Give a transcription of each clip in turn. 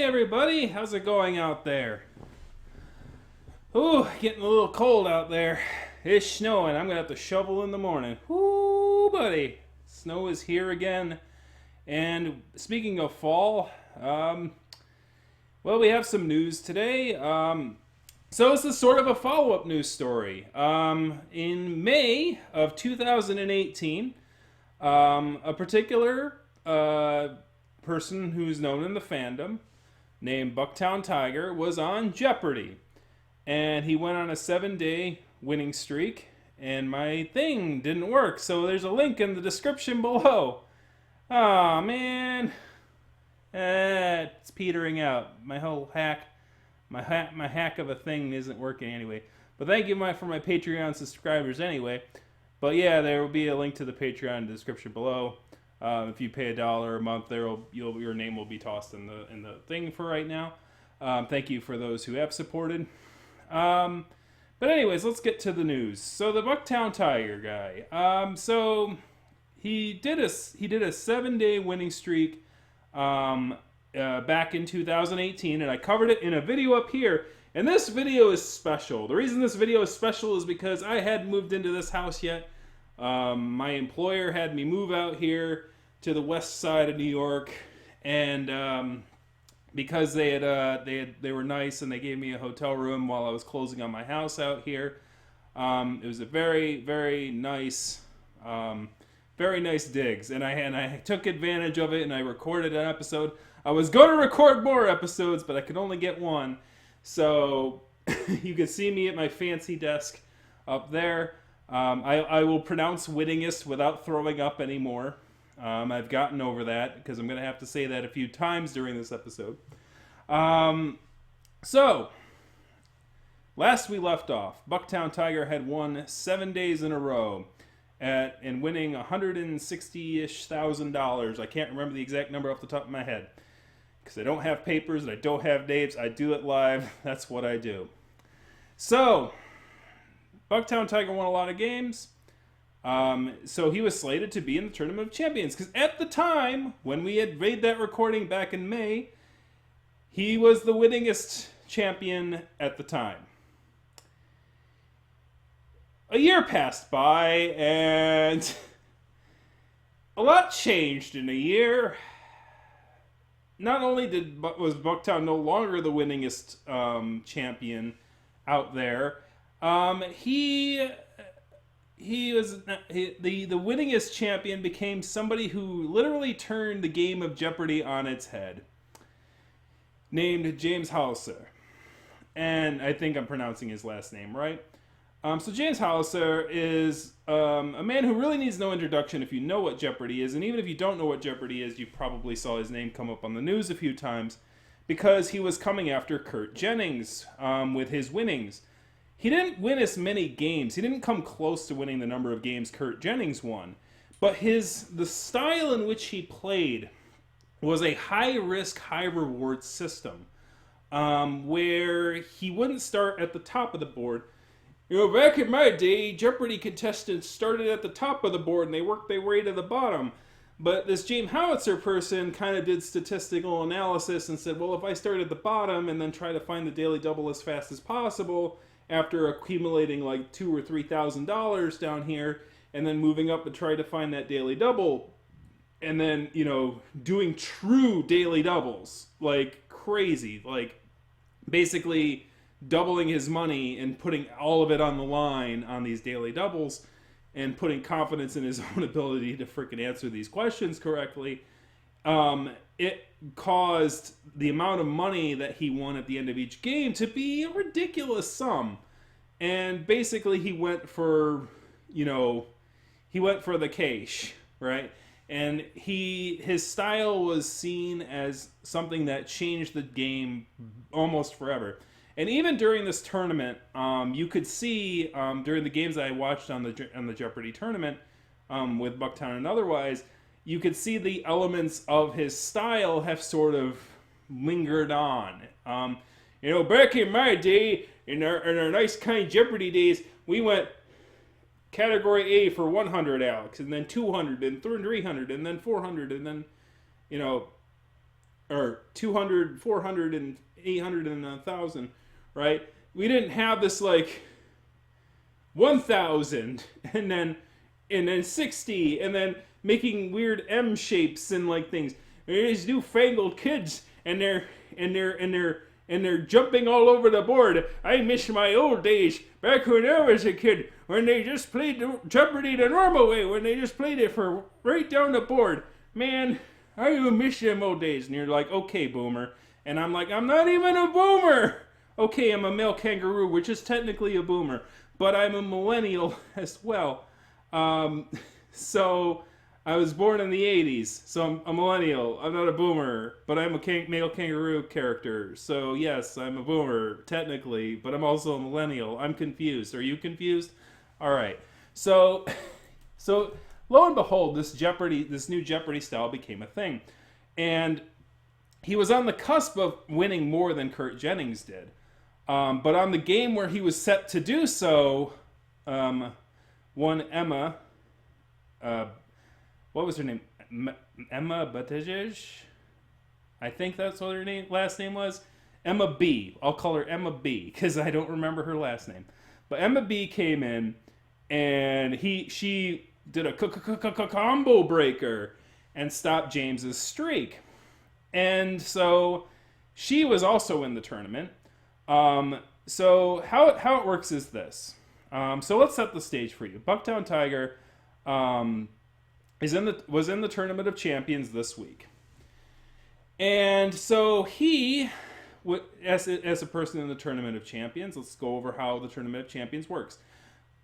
everybody, how's it going out there? Ooh, getting a little cold out there. It's snowing. I'm gonna have to shovel in the morning. Ooh, buddy. Snow is here again. And speaking of fall, well, we have some news today. So this is sort of a follow-up news story. In May of 2018, a particular person who's known in the fandom, named Bucktown Tiger, was on Jeopardy. And he went on a 7-day winning streak, and my thing didn't work. So there's a link in the description below. Aw, man. It's petering out. My whole hack, my hack of a thing isn't working anyway. But thank you for my Patreon subscribers anyway. But yeah, there will be a link to the Patreon in the description below. If you pay $1 a month, your name will be tossed in the thing for right now. Thank you for those who have supported. But anyways, let's get to the news. So the Bucktown Tiger guy. So he did a 7-day winning streak back in 2018, and I covered it in a video up here. And this video is special. The reason this video is special is because I hadn't moved into this house yet. My employer had me move out here to the west side of New York, and because they were nice and they gave me a hotel room while I was closing on my house out here. It was a very nice digs, and I took advantage of it, and I recorded an episode. I was going to record more episodes, but I could only get one. So you can see me at my fancy desk up there. I will pronounce winningest without throwing up anymore. I've gotten over that because I'm going to have to say that a few times during this episode. So, last we left off, Bucktown Tiger had won 7 days in a row and winning $160-ish thousand. I can't remember the exact number off the top of my head because I don't have papers and I don't have names. I do it live. That's what I do. So, Bucktown Tiger won a lot of games. So he was slated to be in the Tournament of Champions. Because at the time, when we had made that recording back in May, he was the winningest champion at the time. A year passed by, and a lot changed in a year. Not only was Bucktown no longer the winningest champion out there, the winningest champion became somebody who literally turned the game of Jeopardy on its head, named James Hauser. And I think I'm pronouncing his last name right. So James Hauser is a man who really needs no introduction if you know what Jeopardy is. And even if you don't know what Jeopardy is, you probably saw his name come up on the news a few times because he was coming after Kurt Jennings with his winnings. He didn't win as many games. He didn't come close to winning the number of games Kurt Jennings won. But the style in which he played was a high-risk, high-reward system where he wouldn't start at the top of the board. You know, back in my day, Jeopardy contestants started at the top of the board and they worked their way to the bottom. But this James Hauser person kind of did statistical analysis and said, well, if I start at the bottom and then try to find the daily double as fast as possible, after accumulating like $2,000 or $3,000 down here, and then moving up and try to find that daily double, and then, you know, doing true daily doubles, like crazy, like basically doubling his money and putting all of it on the line on these daily doubles, and putting confidence in his own ability to freaking answer these questions correctly, it caused the amount of money that he won at the end of each game to be a ridiculous sum. And basically he went for the cash, right? And his style was seen as something that changed the game almost forever. And even during this tournament, you could see during the games that I watched on the Jeopardy tournament with Bucktown and otherwise, you could see the elements of his style have sort of lingered on. Back in my day, in our nice kind Jeopardy days, we went category A for 100, Alex, and then 200, and 300, and then 400, and then, or 200, 400, and 800 and 1,000, right? We didn't have this like 1,000 and then 60 and then making weird M shapes and like things. These newfangled kids and they're jumping all over the board. I miss my old days back when I was a kid when they just played Jeopardy the normal way, when they just played it for right down the board. Man, I miss them old days. And you're like, okay, boomer. And I'm like, I'm not even a boomer. Okay, I'm a male kangaroo, which is technically a boomer, but I'm a millennial as well. So I was born in the 80s, so I'm a millennial. I'm not a boomer, but I'm a male kangaroo character. So yes, I'm a boomer, technically, but I'm also a millennial. I'm confused. Are you confused? All right. So lo and behold, this new Jeopardy style became a thing. And he was on the cusp of winning more than Kurt Jennings did. But on the game where he was set to do so, one Emma, what was her name? Emma Buttigieg? I think that's what her last name was. Emma B. I'll call her Emma B because I don't remember her last name. But Emma B came in and she did a combo breaker and stopped James's streak. And so she was also in the tournament. So how it works is this. So let's set the stage for you. Bucktown Tiger was in the Tournament of Champions this week. And so he, as a person in the Tournament of Champions, let's go over how the Tournament of Champions works.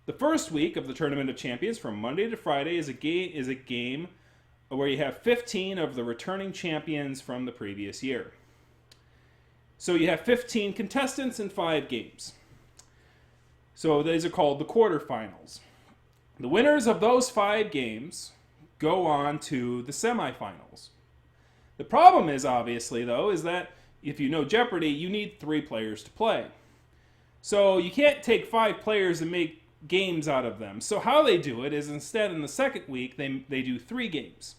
The first week of the Tournament of Champions, from Monday to Friday, is a game where you have 15 of the returning champions from the previous year. So you have 15 contestants in 5 games. So these are called the quarterfinals. The winners of those 5 games go on to the semifinals. The problem is, obviously, though, is that if you know Jeopardy, you need 3 players to play. So you can't take 5 players and make games out of them. So how they do it is instead in the second week, they do 3 games.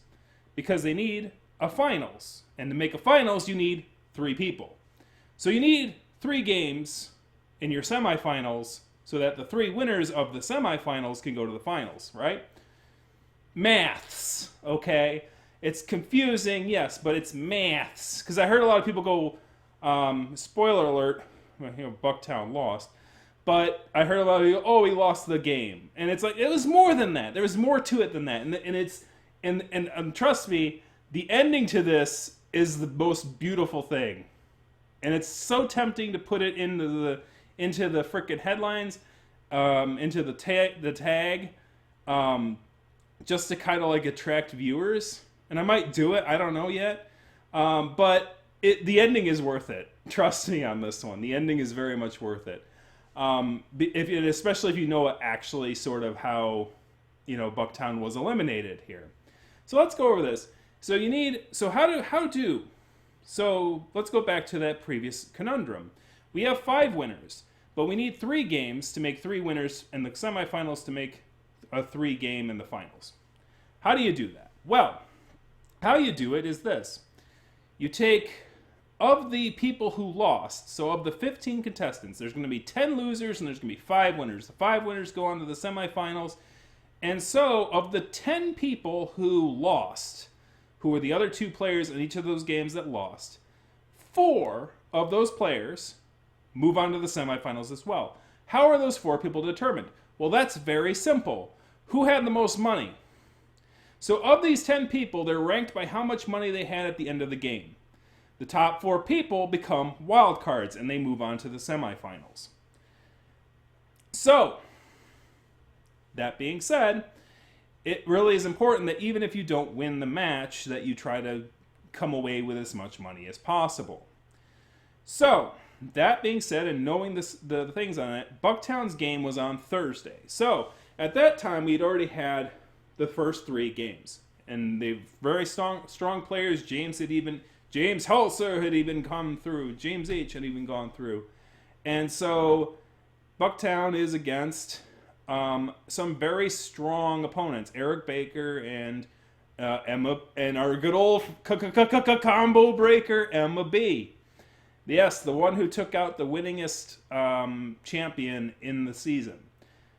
Because they need a finals. And to make a finals, you need 3 people. So you need 3 games in your semifinals so that the 3 winners of the semifinals can go to the finals, right? Maths, okay? It's confusing, yes, but it's maths. Because I heard a lot of people go, spoiler alert, Bucktown lost. But I heard a lot of people, oh, we lost the game. And it's like, it was more than that. There was more to it than that. And trust me, the ending to this is the most beautiful thing. And it's so tempting to put it into the frickin' headlines, into the tag, just to kind of like attract viewers. And I might do it. I don't know yet. But the ending is worth it. Trust me on this one. The ending is very much worth it. Especially if you know actually sort of how, Bucktown was eliminated here. So let's go over this. So let's go back to that previous conundrum. We have 5 winners, but we need 3 games to make 3 winners and the semifinals to make a 3 game in the finals. How do you do that? Well, how you do it is this. You take, of the people who lost, so of the 15 contestants, there's going to be 10 losers and there's going to be 5 winners. The 5 winners go on to the semifinals. And so, of the 10 people who lost, who were the other 2 players in each of those games that lost, 4 of those players move on to the semifinals as well. How are those 4 people determined? Well, that's very simple. Who had the most money? So of these 10 people, they're ranked by how much money they had at the end of the game. The top 4 people become wild cards, and they move on to the semifinals. So, that being said, it really is important that even if you don't win the match, that you try to come away with as much money as possible. So, that being said, and knowing the things on it, Bucktown's game was on Thursday. So, at that time, we'd already had the first 3 games. And they're very strong players. James Halser had even come through. James H. had even gone through. And so, Bucktown is against some very strong opponents. Eric Baker and Emma, and our good old combo breaker, Emma B. Yes, the one who took out the winningest champion in the season.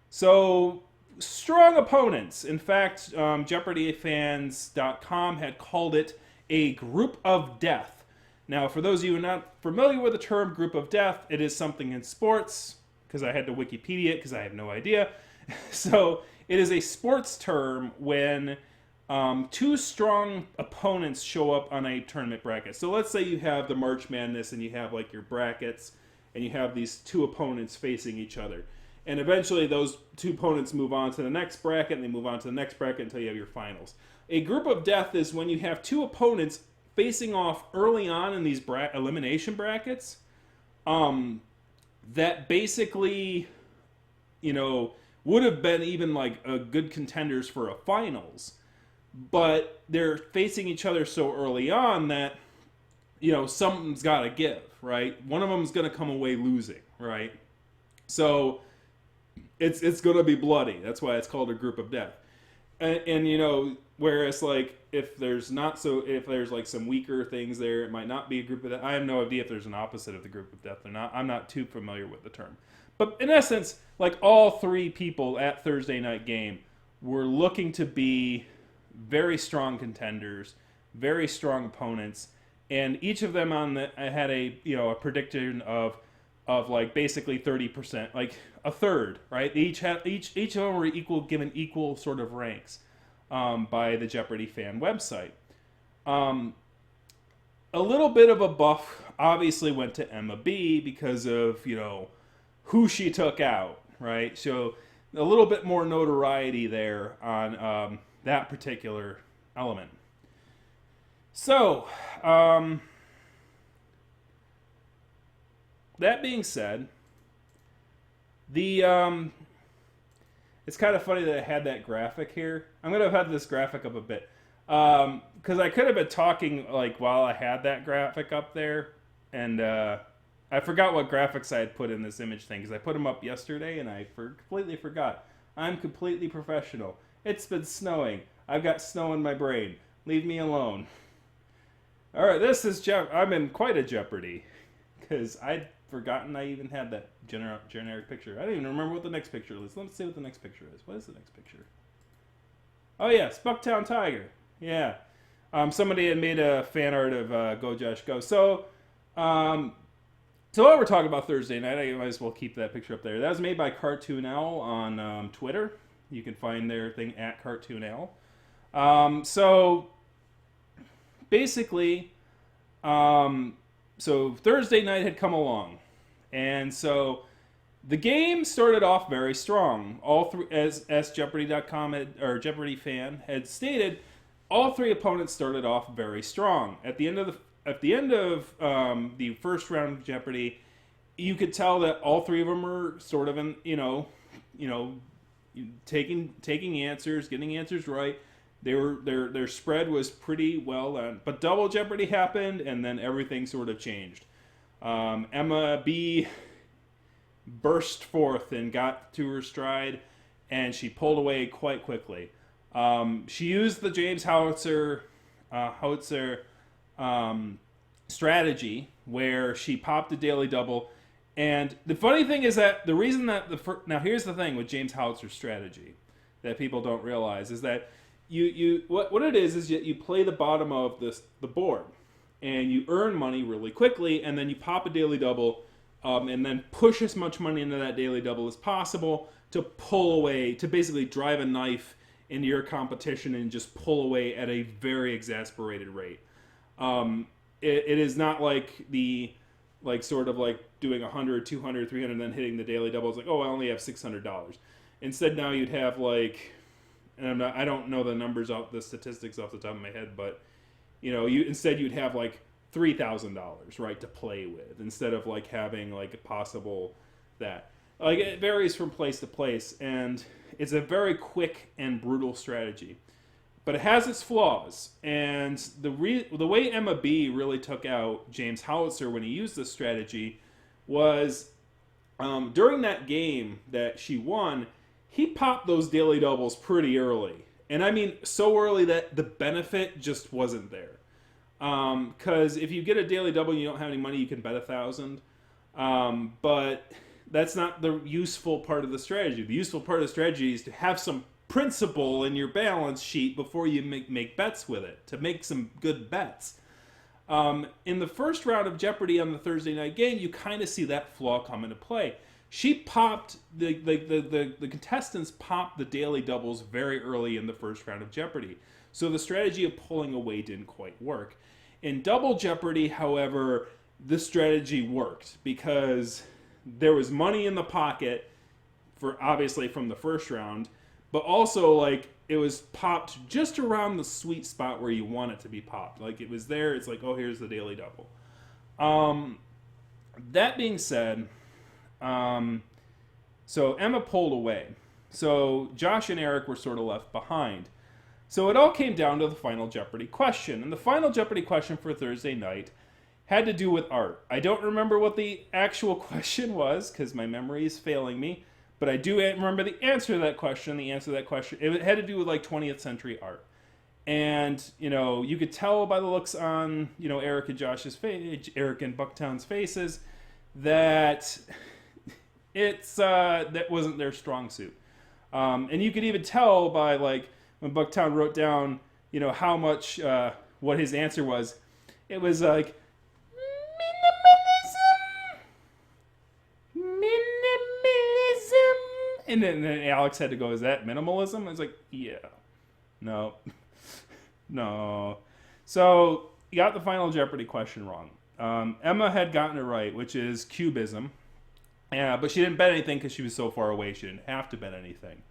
So, strong opponents. In fact, JeopardyFans.com had called it a group of death. Now, for those of you who are not familiar with the term group of death, it is something in sports, because I had to Wikipedia it because I have no idea. So, it is a sports term when two strong opponents show up on a tournament bracket. So let's say you have the March Madness and you have like your brackets and you have these two opponents facing each other. And eventually those two opponents move on to the next bracket and they move on to the next bracket until you have your finals. A group of death is when you have two opponents facing off early on in these elimination brackets that basically, would have been even like a good contenders for a finals. But they're facing each other so early on that, something's got to give, right? One of them's going to come away losing, right? So it's going to be bloody. That's why it's called a group of death. And whereas like if there's like some weaker things there, it might not be a group of death. I have no idea if there's an opposite of the group of death or not. I'm not too familiar with the term. But in essence, like all three people at Thursday night game were looking to be very strong contenders, very strong opponents, and each of them had a prediction of like basically 30%, like a third, right? Each of them were given equal sort of ranks by the Jeopardy fan website. A little bit of a buff obviously went to Emma B because of who she took out, right? So a little bit more notoriety there on that particular element. So, that being said, it's kind of funny that I had that graphic here. I'm going to have this graphic up a bit. Because I could have been talking like while I had that graphic up there. And I forgot what graphics I had put in this image thing. Because I put them up yesterday and I completely forgot. I'm completely professional. It's been snowing. I've got snow in my brain. Leave me alone. All right, this is I'm in quite a Jeopardy because I'd forgotten I even had that generic picture. I don't even remember what the next picture is. Let's see what the next picture is. What is the next picture? Oh yes, Bucktown Tiger. Yeah. Somebody had made a fan art of Go Josh Go. So while we're talking about Thursday night, I might as well keep that picture up there. That was made by Cartoon Owl on Twitter. You can find their thing at Cartoon Owl. So basically, so Thursday night had come along, and so the game started off very strong. All three, as Jeopardy.com or Jeopardy fan had stated, all three opponents started off very strong. At the end of the first round of Jeopardy, you could tell that all three of them were sort of taking answers, getting answers right. Their spread was pretty well done. But Double Jeopardy happened, and then everything sort of changed. Emma B burst forth and got to her stride, and she pulled away quite quickly. She used the James Howitzer strategy, where she popped a daily double. And the funny thing is that the reason that now here's the thing with James Howitzer's strategy that people don't realize is that what it is you play the bottom of the board and you earn money really quickly, and then you pop a daily double and then push as much money into that daily double as possible to pull away, to basically drive a knife into your competition and just pull away at a very exasperated rate. It is not like sort of like doing 100, 200, 300, and then hitting the daily double. It's like, oh, I only have $600. Instead, now you'd have like, and I don't know the statistics off the top of my head, but instead you'd have like $3,000, right, to play with, instead of like having like a possible that. Like, it varies from place to place, and it's a very quick and brutal strategy. But it has its flaws, and the way Emma B really took out James Howitzer when he used this strategy was during that game that she won, he popped those daily doubles pretty early, And I mean so early that the benefit just wasn't there. Because if you get a daily double and you don't have any money, you can bet 1,000. But that's not the useful part of the strategy. The useful part of the strategy is to have some principle in your balance sheet before you make bets with it, to make some good bets. In the first round of Jeopardy on the Thursday night game, you kind of see that flaw come into play. She popped, the contestants popped the daily doubles very early in the first round of Jeopardy. So the strategy of pulling away didn't quite work. In Double Jeopardy, however, this strategy worked because there was money in the pocket, for obviously from the first round, but also like it was popped just around the sweet spot where you want it to be popped. Like it was there. It's like, oh, here's the daily double. That being said, so Emma pulled away. So Josh and Eric were sort of left behind. So it all came down to the Final Jeopardy question. And the Final Jeopardy question for Thursday night had to do with art. I don't remember what the actual question was because my memory is failing me. But I do remember the answer to that question. The answer to that question, it had to do with like 20th century art. And, you know, you could tell by the looks on, you know, Eric and Josh's face, Eric and Bucktown's faces, that that wasn't their strong suit. And you could even tell by like when Bucktown wrote down, you know, how much, what his answer was. It was like, and then Alex had to go, is that minimalism? I was like, yeah. No. No. So, you got the Final Jeopardy question wrong. Emma had gotten it right, which is cubism. Yeah, but she didn't bet anything because she was so far away. She didn't have to bet anything.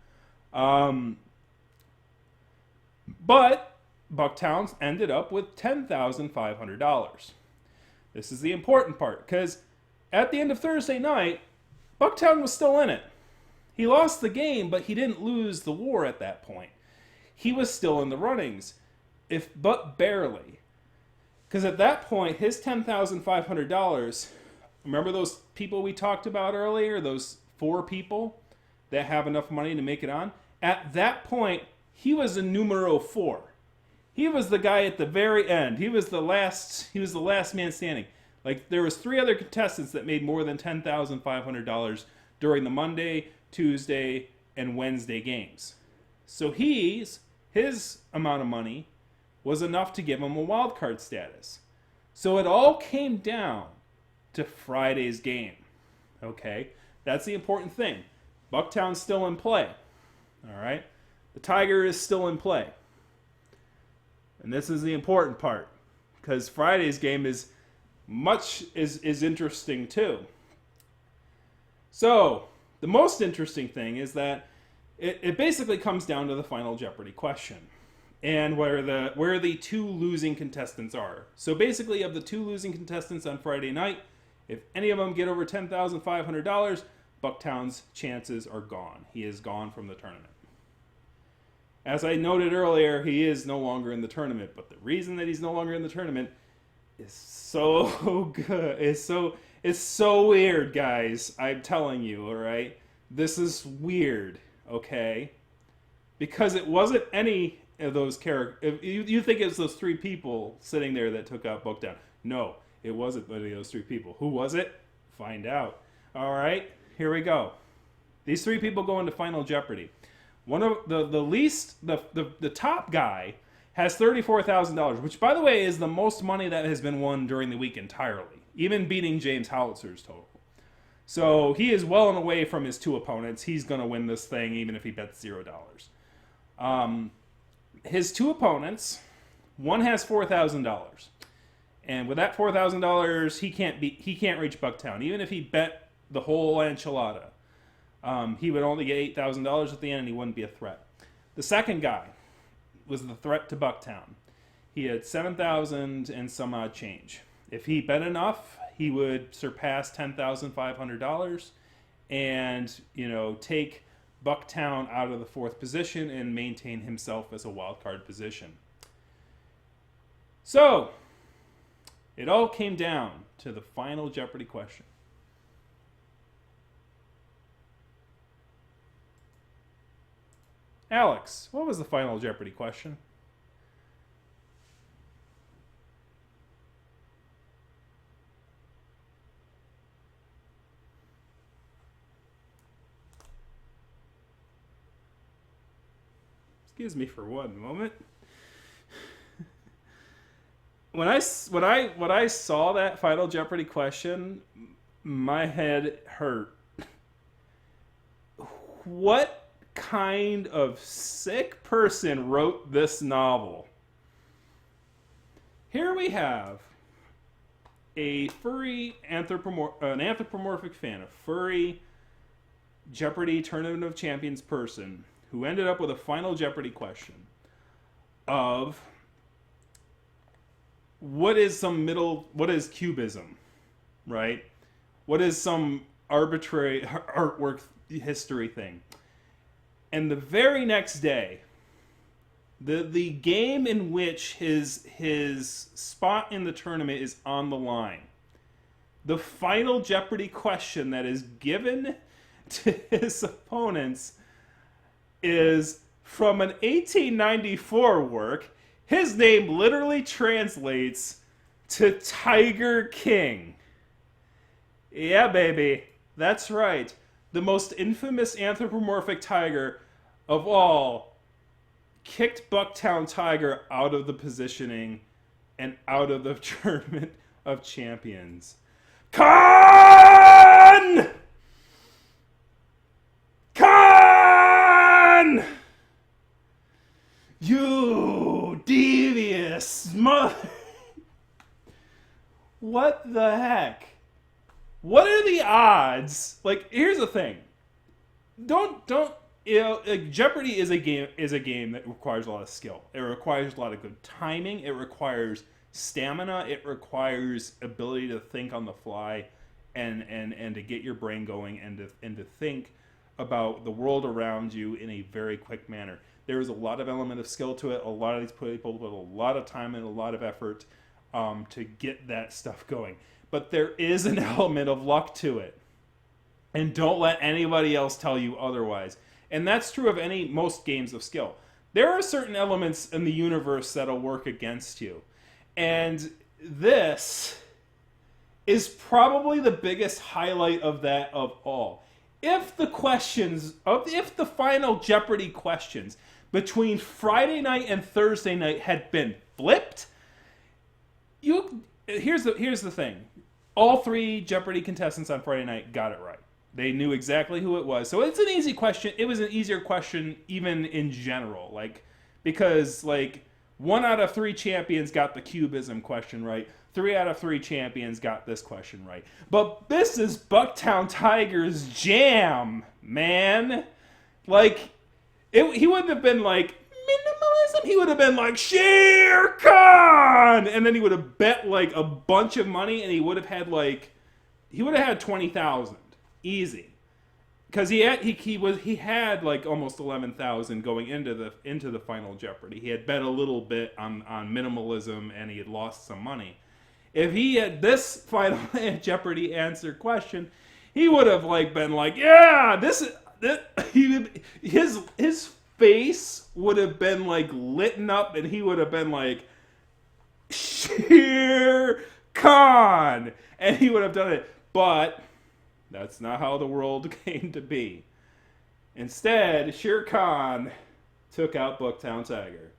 But Bucktown ended up with $10,500. This is the important part, because at the end of Thursday night, Bucktown was still in it. He lost the game, but he didn't lose the war at that point. He was still in the runnings, but barely. Because at that point, his $10,500, remember those people we talked about earlier, those 4 people that have enough money to make it on? At that point, he was a numero 4. He was the guy at the very end. He was the last man standing. Like, there was 3 other contestants that made more than $10,500 during the Monday, Tuesday, and Wednesday games. So his amount of money was enough to give him a wild card status. So it all came down to Friday's game. Okay? That's the important thing. Bucktown's still in play. All right? The Tiger is still in play. And this is the important part, because Friday's game is interesting too. So, the most interesting thing is that it basically comes down to the Final Jeopardy question and where the 2 losing contestants are. So basically, of the 2 losing contestants on Friday night, if any of them get over $10,500, Bucktown's chances are gone. He is gone from the tournament. As I noted earlier, he is no longer in the tournament, but the reason that he's no longer in the tournament is so good. It's so weird, guys. I'm telling you, all right? This is weird, okay? Because it wasn't any of those characters. You think it's those 3 people sitting there that took out Bucktown. No, it wasn't any of those 3 people. Who was it? Find out. All right, here we go. These 3 people go into Final Jeopardy. One of the top guy has $34,000, which, by the way, is the most money that has been won during the week entirely, even beating James Howitzer's total. So he is well and away from his 2 opponents. He's going to win this thing, even if he bets $0. His 2 opponents, one has $4,000, and with that $4,000, he can't reach Bucktown, even if he bet the whole enchilada. He would only get $8,000 at the end, and he wouldn't be a threat. The second guy was the threat to Bucktown. He had $7,000 and some odd change. If he bet enough, he would surpass $10,500 and, take Bucktown out of the 4th position and maintain himself as a wild card position. So, it all came down to the Final Jeopardy question. Alex, what was the final Jeopardy question? Excuse me for one moment. When I saw that final Jeopardy question, my head hurt. What kind of sick person wrote this novel? Here we have a furry an anthropomorphic fan, a furry Jeopardy Tournament of Champions person who ended up with a final Jeopardy question of what is cubism, right? What is some arbitrary artwork history thing? And the very next day, the game in which his spot in the tournament is on the line, the final Jeopardy question that is given to his opponents is from an 1894 work. His name literally translates to Tiger King. Yeah, baby. That's right. The most infamous anthropomorphic tiger of all kicked Bucktown Tiger out of the positioning and out of the Tournament of Champions. Con! Con! You devious mother... What the heck? What are the odds? Like, here's the thing. Don't like, Jeopardy is a game that requires a lot of skill. It requires a lot of good timing. It requires stamina. It requires ability to think on the fly and to get your brain going and to think about the world around you in a very quick manner. There is a lot of element of skill to it. A lot of these people put a lot of time and a lot of effort to get that stuff going. But there is an element of luck to it. And don't let anybody else tell you otherwise. And that's true of most games of skill. There are certain elements in the universe that'll work against you. And this is probably the biggest highlight of that of all. If the final Jeopardy questions between Friday night and Thursday night had been flipped, here's the thing. All three Jeopardy contestants on Friday night got it right. They knew exactly who it was. So it's an easy question. It was an easier question even in general. Because 1 out of 3 champions got the cubism question right. 3 out of 3 champions got this question right. But this is Bucktown Tiger's jam, man. He wouldn't have been minimalism. He would have been Shere Khan, and then he would have bet a bunch of money, and he would have had 20,000 easy, because he had almost 11,000 going into the final Jeopardy. He had bet a little bit on minimalism, and he had lost some money. If he had this final Jeopardy answer question, he would have been yeah, his face would have been lit up, and he would have been Shere Khan, and he would have done it. But that's not how the world came to be. Instead, Shere Khan took out Bucktown Tiger.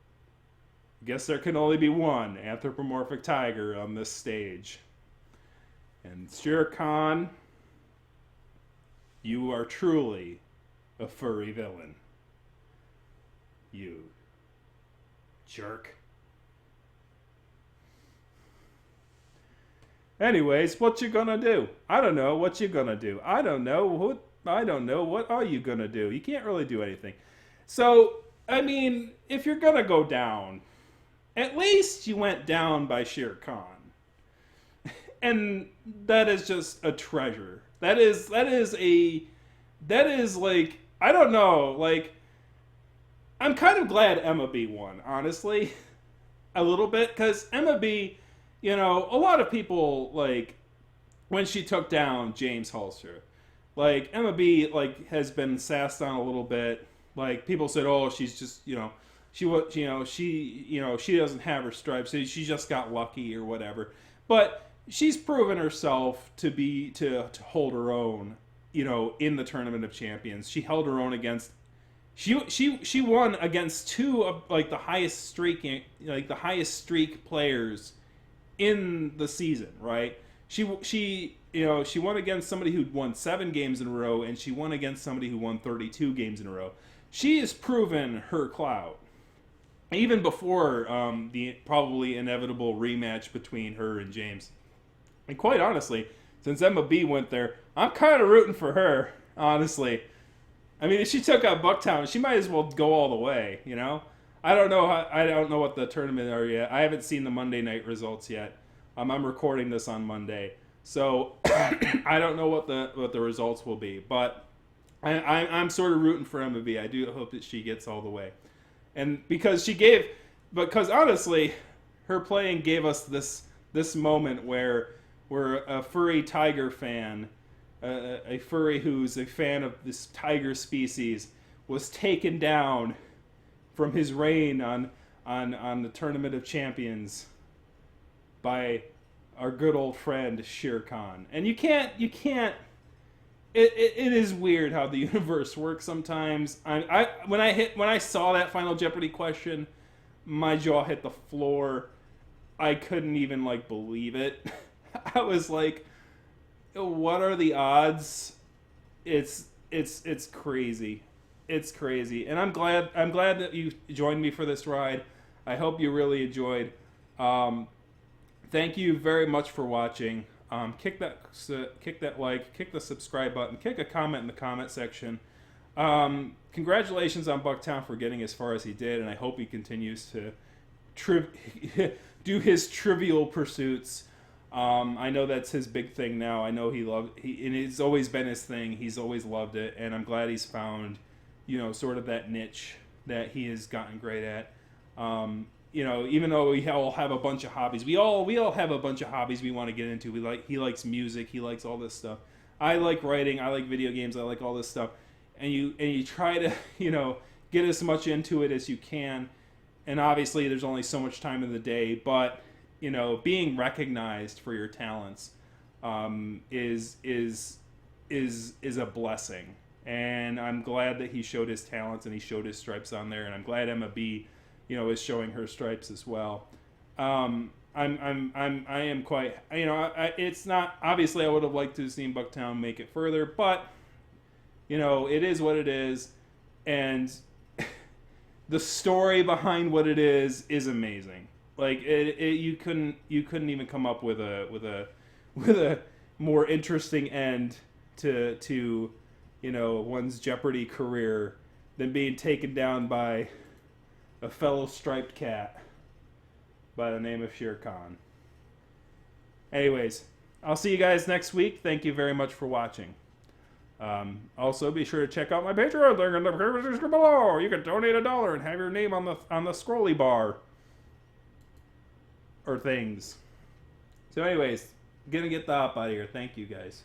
Guess there can only be one anthropomorphic tiger on this stage. And Shere Khan, you are truly a furry villain. You jerk. Anyways, what you gonna do? I don't know what you gonna do. I don't know what are you gonna do? You can't really do anything. So, I mean, if you're gonna go down, at least you went down by Shere Khan. And that is just a treasure. That is I don't know, I'm kind of glad Emma B won, honestly. A little bit, because Emma B, a lot of people, when she took down James Holster, Emma B, has been sassed on a little bit. Like people said, oh, she's just she doesn't have her stripes, so she just got lucky or whatever. But she's proven herself to hold her own, in the Tournament of Champions. She held her own against she won against two of like the highest streak players in the season, right? She won against somebody who'd won 7 games in a row, and she won against somebody who won 32 games in a row. She has proven her clout, even before the probably inevitable rematch between her and James. And quite honestly, since Emma B went there, I'm kind of rooting for her, honestly. I mean, if she took out Bucktown, she might as well go all the way, I don't know what the tournament are yet. I haven't seen the Monday night results yet. I'm recording this on Monday, so I don't know what the results will be. But I'm sort of rooting for Emma B. I do hope that she gets all the way, and because honestly, her playing gave us this moment where a furry tiger fan, a furry who's a fan of this tiger species, was taken down from his reign on the Tournament of Champions by our good old friend Shere Khan. And you can't it is weird how the universe works sometimes. When I saw that Final Jeopardy question, my jaw hit the floor. I couldn't even believe it. I was like, what are the odds? It's crazy. It's crazy. And I'm glad that you joined me for this ride. I hope you really enjoyed. Thank you very much for watching. Kick that like, kick the subscribe button, kick a comment in the comment section. Congratulations on Bucktown for getting as far as he did, and I hope he continues to do his trivial pursuits. I know that's his big thing now. I know and it's always been his thing. He's always loved it, and I'm glad he's found, sort of that niche that he has gotten great at. Even though we all have a bunch of hobbies, we all have a bunch of hobbies we want to get into. He likes music, he likes all this stuff. I like writing, I like video games, I like all this stuff. And you try to, get as much into it as you can. And obviously there's only so much time in the day, but being recognized for your talents is a blessing. And I'm glad that he showed his talents and he showed his stripes on there. And I'm glad Emma B, is showing her stripes as well. I am quite, it's not, obviously I would have liked to have seen Bucktown make it further, but it is what it is. And the story behind what it is amazing. You couldn't even come up with a more interesting end to one's Jeopardy career than being taken down by a fellow striped cat by the name of Shere Khan. Anyways, I'll see you guys next week. Thank you very much for watching. Also, be sure to check out my Patreon link in the description below. You can donate $1 and have your name on the scrolly bar or things. So anyways, I'm gonna get the hop out of here. Thank you guys.